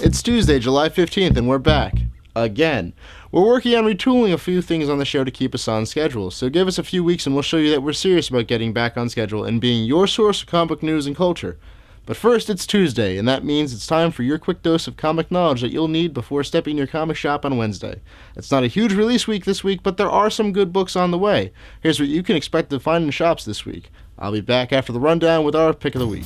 It's Tuesday, July 15th, and we're back. Again. We're working on retooling a few things on the show to keep us on schedule, so give us a few weeks and we'll show you that we're serious about getting back on schedule and being your source of comic book news and culture. But first, it's Tuesday, and that means it's time for your quick dose of comic knowledge that you'll need before stepping your comic shop on Wednesday. It's not a huge release week this week, but there are some good books on the way. Here's what you can expect to find in shops this week. I'll be back after the rundown with our pick of the week.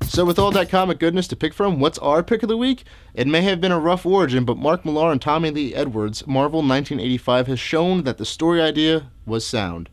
So with all that comic goodness to pick from, what's our pick of the week? It may have been a rough origin, but Mark Millar and Tommy Lee Edwards' Marvel 1985 has shown that the story idea was sound.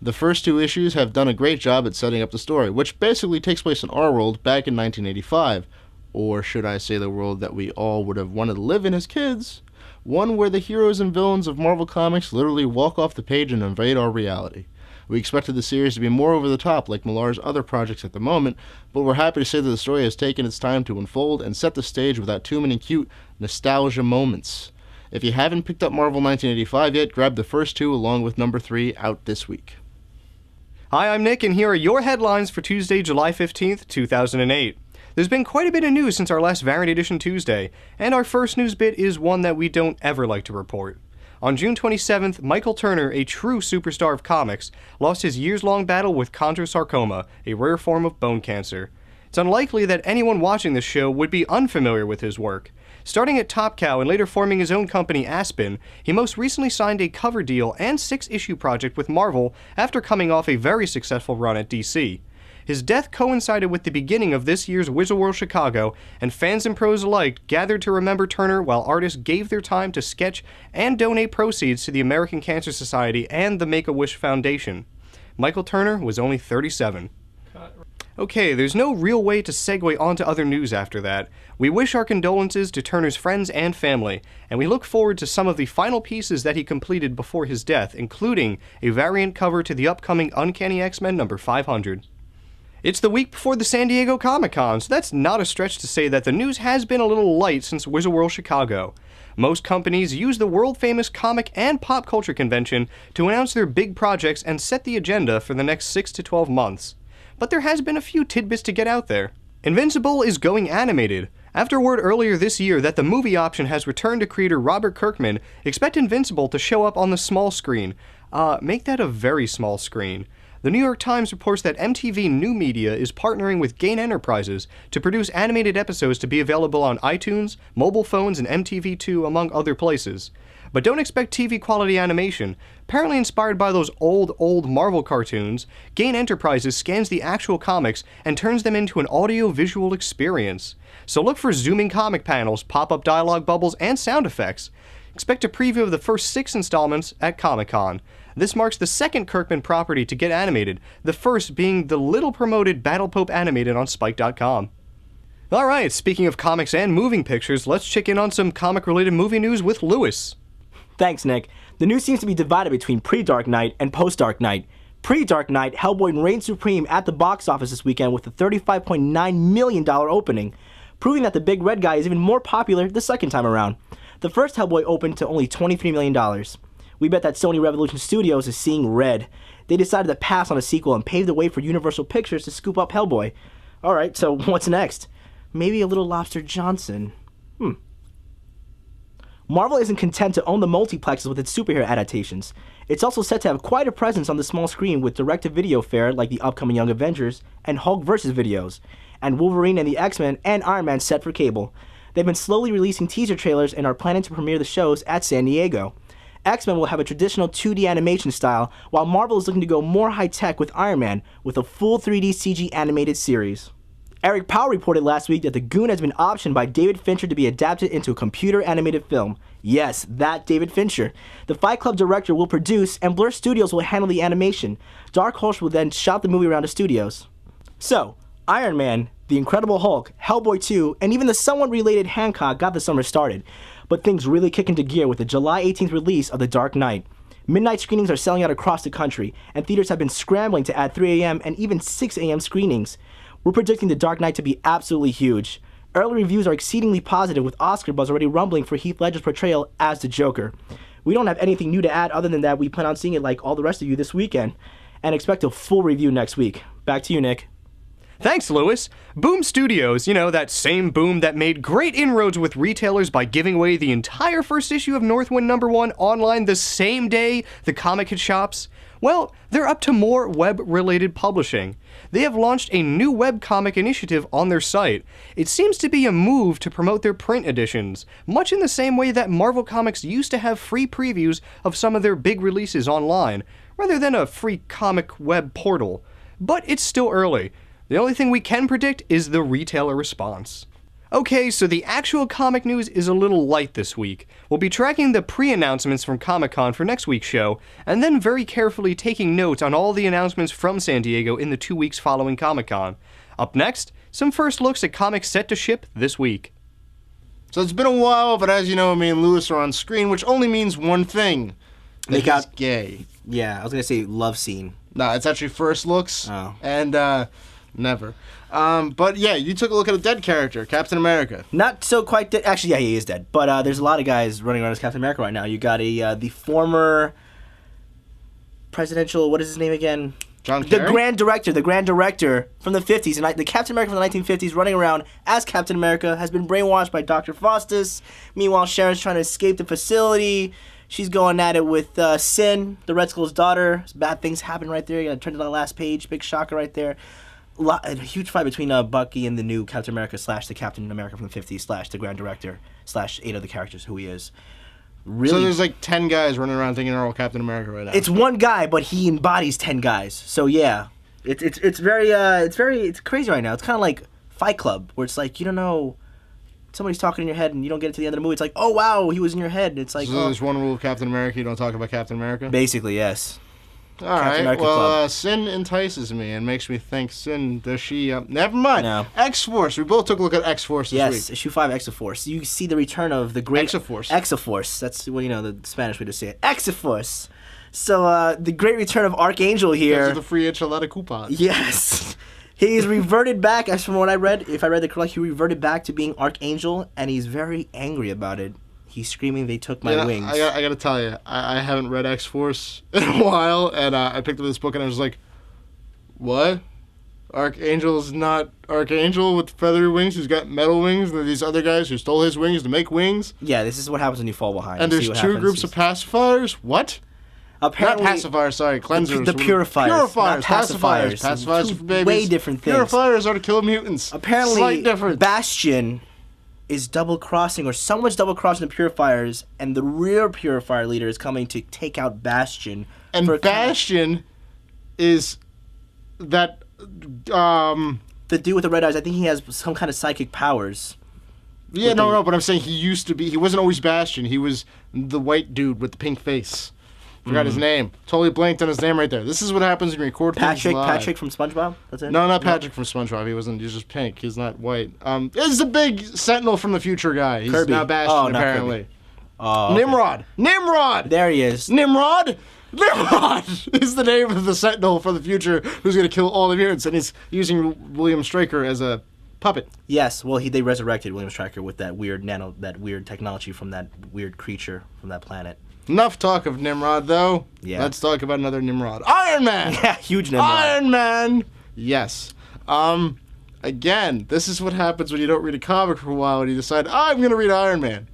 The first two issues have done a great job at setting up the story, which basically takes place in our world back in 1985. Or should I say the world that we all would have wanted to live in as kids? One where the heroes and villains of Marvel Comics literally walk off the page and invade our reality. We expected the series to be more over the top like Millar's other projects at the moment, but we're happy to say that the story has taken its time to unfold and set the stage without too many cute nostalgia moments. If you haven't picked up Marvel 1985 yet, grab the first two along with number 3 out this week. Hi, I'm Nick, and here are your headlines for Tuesday, July 15th, 2008. There's been quite a bit of news since our last Variant Edition Tuesday, and our first news bit is one that we don't ever like to report. On June 27th, Michael Turner, a true superstar of comics, lost his years-long battle with chondrosarcoma, a rare form of bone cancer. It's unlikely that anyone watching this show would be unfamiliar with his work. Starting at Top Cow and later forming his own company Aspen, he most recently signed a cover deal and 6-issue project with Marvel after coming off a very successful run at DC. His death coincided with the beginning of this year's Wizard World Chicago, and fans and pros alike gathered to remember Turner while artists gave their time to sketch and donate proceeds to the American Cancer Society and the Make-A-Wish Foundation. Michael Turner was only 37. Okay, there's no real way to segue onto other news after that. We wish our condolences to Turner's friends and family, and we look forward to some of the final pieces that he completed before his death, including a variant cover to the upcoming Uncanny X-Men number 500. It's the week before the San Diego Comic-Con, so that's not a stretch to say that the news has been a little light since Wizard World Chicago. Most companies use the world-famous comic and pop culture convention to announce their big projects and set the agenda for the next 6 to 12 months. But there has been a few tidbits to get out there. Invincible is going animated. After word earlier this year that the movie option has returned to creator Robert Kirkman, expect Invincible to show up on the small screen. Make that a very small screen. The New York Times reports that MTV New Media is partnering with Gain Enterprises to produce animated episodes to be available on iTunes, mobile phones, and MTV2, among other places. But don't expect TV-quality animation. Apparently inspired by those old Marvel cartoons, Gain Enterprises scans the actual comics and turns them into an audio-visual experience. So look for zooming comic panels, pop-up dialogue bubbles, and sound effects. Expect a preview of the first 6 installments at Comic-Con. This marks the second Kirkman property to get animated, the first being the little-promoted Battle Pope animated on Spike.com. Alright, speaking of comics and moving pictures, let's check in on some comic-related movie news with Lewis. Thanks, Nick. The news seems to be divided between pre-Dark Knight and post-Dark Knight. Pre-Dark Knight, Hellboy reigned supreme at the box office this weekend with a $35.9 million opening, proving that the big red guy is even more popular the second time around. The first Hellboy opened to only $23 million. We bet that Sony Revolution Studios is seeing red. They decided to pass on a sequel and pave the way for Universal Pictures to scoop up Hellboy. Alright, so what's next? Maybe a little Lobster Johnson. Marvel isn't content to own the multiplexes with its superhero adaptations. It's also set to have quite a presence on the small screen with direct-to-video fare like the upcoming Young Avengers and Hulk vs. videos, and Wolverine and the X-Men and Iron Man set for cable. They've been slowly releasing teaser trailers and are planning to premiere the shows at San Diego. X-Men will have a traditional 2D animation style, while Marvel is looking to go more high-tech with Iron Man with a full 3D CG animated series. Eric Powell reported last week that The Goon has been optioned by David Fincher to be adapted into a computer-animated film. Yes, that David Fincher. The Fight Club director will produce, and Blur Studios will handle the animation. Dark Horse will then shop the movie around the studios. So, Iron Man, The Incredible Hulk, Hellboy 2, and even the somewhat related Hancock got the summer started. But things really kick into gear with the July 18th release of The Dark Knight. Midnight screenings are selling out across the country, and theaters have been scrambling to add 3 a.m. and even 6 a.m. screenings. We're predicting The Dark Knight to be absolutely huge. Early reviews are exceedingly positive, with Oscar buzz already rumbling for Heath Ledger's portrayal as the Joker. We don't have anything new to add other than that we plan on seeing it like all the rest of you this weekend, and expect a full review next week. Back to you, Nick. Thanks, Lewis. Boom Studios, that same Boom that made great inroads with retailers by giving away the entire first issue of Northwind #1 online the same day the comic hit shops. Well, they're up to more web-related publishing. They have launched a new webcomic initiative on their site. It seems to be a move to promote their print editions, much in the same way that Marvel Comics used to have free previews of some of their big releases online, rather than a free comic web portal. But it's still early. The only thing we can predict is the retailer response. Okay, so the actual comic news is a little light this week. We'll be tracking the pre-announcements from Comic-Con for next week's show, and then very carefully taking notes on all the announcements from San Diego in the 2 weeks following Comic-Con. Up next, some first looks at comics set to ship this week. So it's been a while, but as you know, me and Lewis are on screen, which only means one thing. That he's gay. Yeah, I was gonna say love scene. No, it's actually first looks. Oh. And, never. But yeah, you took a look at a dead character, Captain America. Not so quite dead. Actually, yeah, he is dead. But there's a lot of guys running around as Captain America right now. You got the former presidential, what is his name again? John Kerry? The Grand Director from the 50s. And the Captain America from the 1950s running around as Captain America has been brainwashed by Dr. Faustus. Meanwhile, Sharon's trying to escape the facility. She's going at it with Sin, the Red Skull's daughter. Bad things happen right there. You gotta turn to the last page. Big shocker right there. A huge fight between Bucky and the new Captain America / the Captain America from the 50s / the Grand Director / 8 other characters who he is. Really, so there's like 10 guys running around thinking they're all Captain America right now. It's one guy, but he embodies 10 guys. So yeah, it's crazy right now. It's kind of like Fight Club, where it's like you don't know, somebody's talking in your head and you don't get it to the end of the movie. It's like, oh wow, he was in your head. It's like, so there's one rule of Captain America: you don't talk about Captain America. Basically, yes. All right. Well, Sin entices me and makes me think. Sin, does she? Never mind. No. X-Force. We both took a look at X-Force this week. Yes, issue 5, X-Force. You see the return of the great X-Force. X-Force. That's the Spanish way to say it. X-Force. So the great return of Archangel here. That's the free enchilada coupon. Yes. He's reverted back, as from what I read. If I read it correctly, he reverted back to being Archangel, and he's very angry about it. He's screaming, "They took my wings." I gotta tell you, I haven't read X-Force in a while, and I picked up this book and I was like, what? Archangel's not Archangel with feathery wings, he's got metal wings, and these other guys who stole his wings to make wings? Yeah, this is what happens when you fall behind. And there's two groups of pacifiers? What? Apparently, not pacifiers, sorry, cleansers. The purifiers. Purifiers, not pacifiers. Pacifiers are for babies. Way different things. Purifiers are to kill mutants. Apparently, slight difference. Bastion is double-crossing, or someone's double-crossing the Purifiers, and the real Purifier leader is coming to take out Bastion. And Bastion is that, the dude with the red eyes. I think he has some kind of psychic powers. Yeah, no, but I'm saying he wasn't always Bastion. He was the white dude with the pink face. Forgot his name. Totally blanked on his name right there. This is what happens when you record things live. Patrick from SpongeBob? That's it? No, not Patrick from SpongeBob. He wasn't. He's just pink. He's not white. He's the big Sentinel from the future guy. He's Kirby. not Bastion, apparently. Kirby. Oh, okay. Nimrod! There he is. Nimrod is the name of the Sentinel for the future who's going to kill all the mutants, and he's using William Stryker as a puppet. Yes, well, they resurrected William Stryker with that weird technology from that weird creature from that planet. Enough talk of Nimrod, though. Yeah. Let's talk about another Nimrod. Iron Man! Yeah, huge Nimrod. Iron Man! Yes. Again, this is what happens when you don't read a comic for a while and you decide, I'm going to read Iron Man.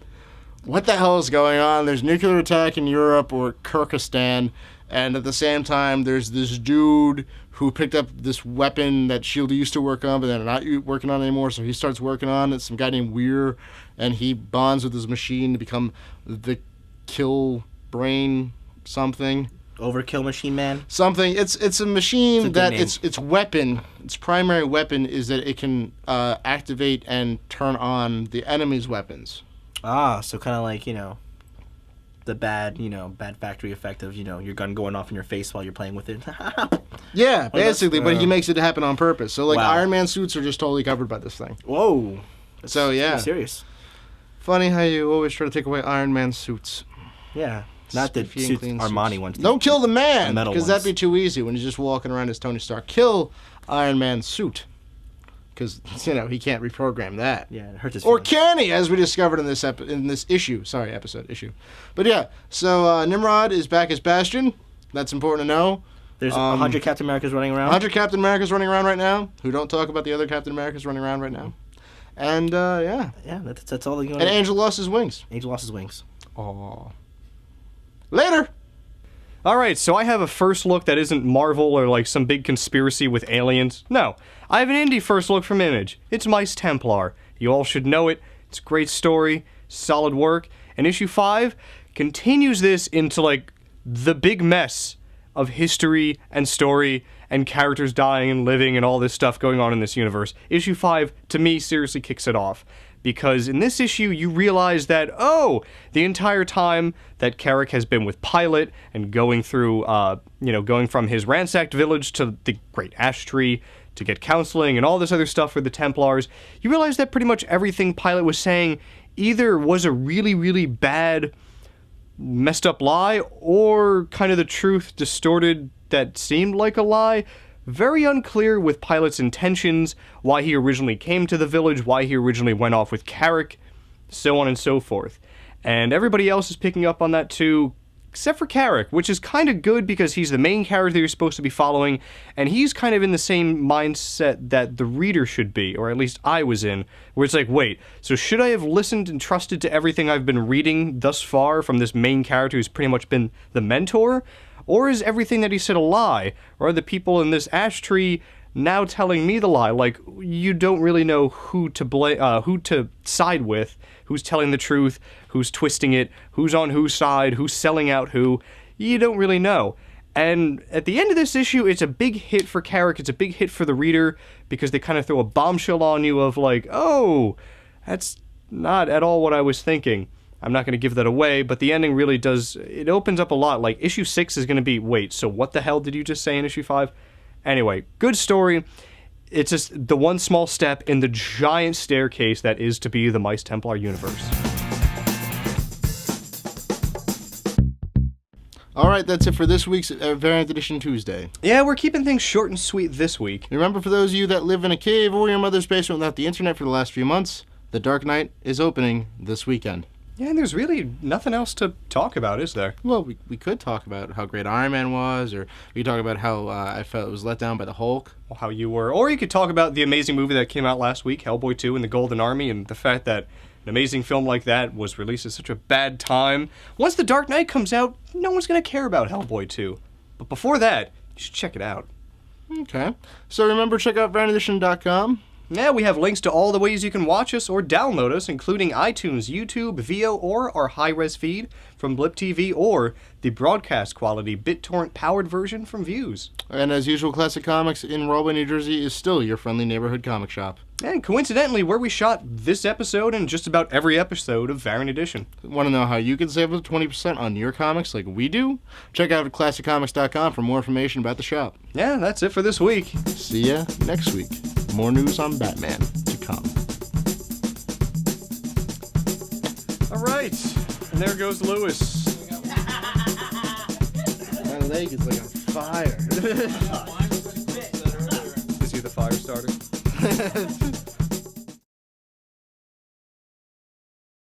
What the hell is going on? There's nuclear attack in Europe or Kyrgyzstan, and at the same time, there's this dude who picked up this weapon that S.H.I.E.L.D. used to work on, but they're not working on it anymore, so he starts working on it. Some guy named Weir, and he bonds with his machine to become the Kill Brain something. Overkill Machine Man. Something. It's a machine It's a that good name. its weapon, its primary weapon is that it can activate and turn on the enemy's weapons. So kind of like, the bad factory effect of, your gun going off in your face while you're playing with it. Yeah, basically, but he uh, makes it happen on purpose. So, like, Wow. Iron Man suits are just totally covered by this thing. Whoa. So, yeah. Pretty serious. Funny how you always try to take away Iron Man suits. Yeah. Not the Spiffy and suits clean Armani suits. ones. Don't kill the man, The metal because that'd ones. be too easy when he's just walking around as Tony Stark. Kill Iron Man's suit, because he can't reprogram that. Yeah, it hurts his Or feelings. can he, as we discovered in this issue? Sorry, issue. But yeah, so Nimrod is back as Bastion. That's important to know. There's 100 Captain Americas running around. 100 Captain Americas running around right now. Who don't talk about the other Captain Americas running around right now. And yeah. Yeah, that's all they're going And to Angel lost his wings. Angel lost his wings. Oh. Later. Alright, so I have a first look that isn't Marvel or like some big conspiracy with aliens. No, I have an indie first look from Image. It's Mice Templar. You all should know it. It's a great story, solid work, and issue 5 continues this into like the big mess of history and story and characters dying and living and all this stuff going on in this universe. Issue 5, to me, seriously kicks it off. Because in this issue, you realize that, the entire time that Carrick has been with Pilot and going through, going from his ransacked village to the Great Ash Tree to get counseling and all this other stuff for the Templars, you realize that pretty much everything Pilot was saying either was a really, really bad, messed up lie or kind of the truth distorted that seemed like a lie. Very unclear with Pilot's intentions, why he originally came to the village, why he originally went off with Carrick, so on and so forth. And everybody else is picking up on that too, except for Carrick, which is kind of good because he's the main character you're supposed to be following, and he's kind of in the same mindset that the reader should be, or at least I was in, where it's like, wait, so should I have listened and trusted to everything I've been reading thus far from this main character who's pretty much been the mentor? Or is everything that he said a lie? Or are the people in this ash tree now telling me the lie? Like, you don't really know who to side with, who's telling the truth, who's twisting it, who's on whose side, who's selling out who. You don't really know. And at the end of this issue, it's a big hit for Carrick, it's a big hit for the reader, because they kind of throw a bombshell on you of like, oh, that's not at all what I was thinking. I'm not going to give that away, but the ending really does, it opens up a lot. Like, issue 6 is going to be, wait, so what the hell did you just say in issue 5? Anyway, good story. It's just the one small step in the giant staircase that is to be the Mice Templar universe. All right, that's it for this week's Variant Edition Tuesday. Yeah, we're keeping things short and sweet this week. Remember, for those of you that live in a cave or your mother's basement without the internet for the last few months, The Dark Knight is opening this weekend. Yeah, and there's really nothing else to talk about, is there? Well, we could talk about how great Iron Man was, or we could talk about how I felt it was let down by the Hulk. Or how you were. Or you could talk about the amazing movie that came out last week, Hellboy 2 and the Golden Army, and the fact that an amazing film like that was released at such a bad time. Once The Dark Knight comes out, no one's going to care about Hellboy 2. But before that, you should check it out. Okay. So remember, check out VariantEdition.com. Yeah, we have links to all the ways you can watch us or download us, including iTunes, YouTube, VO, or our high-res feed from Blip TV, or the broadcast quality BitTorrent-powered version from Views. And as usual, Classic Comics in Rahway, New Jersey is still your friendly neighborhood comic shop. And coincidentally, where we shot this episode and just about every episode of Variant Edition. Want to know how you can save up to 20% on your comics like we do? Check out ClassicComics.com for more information about the shop. Yeah, that's it for this week. See ya next week. More news on Batman to come. All right, and there goes Lewis. My leg is like on fire. Is he the fire starter?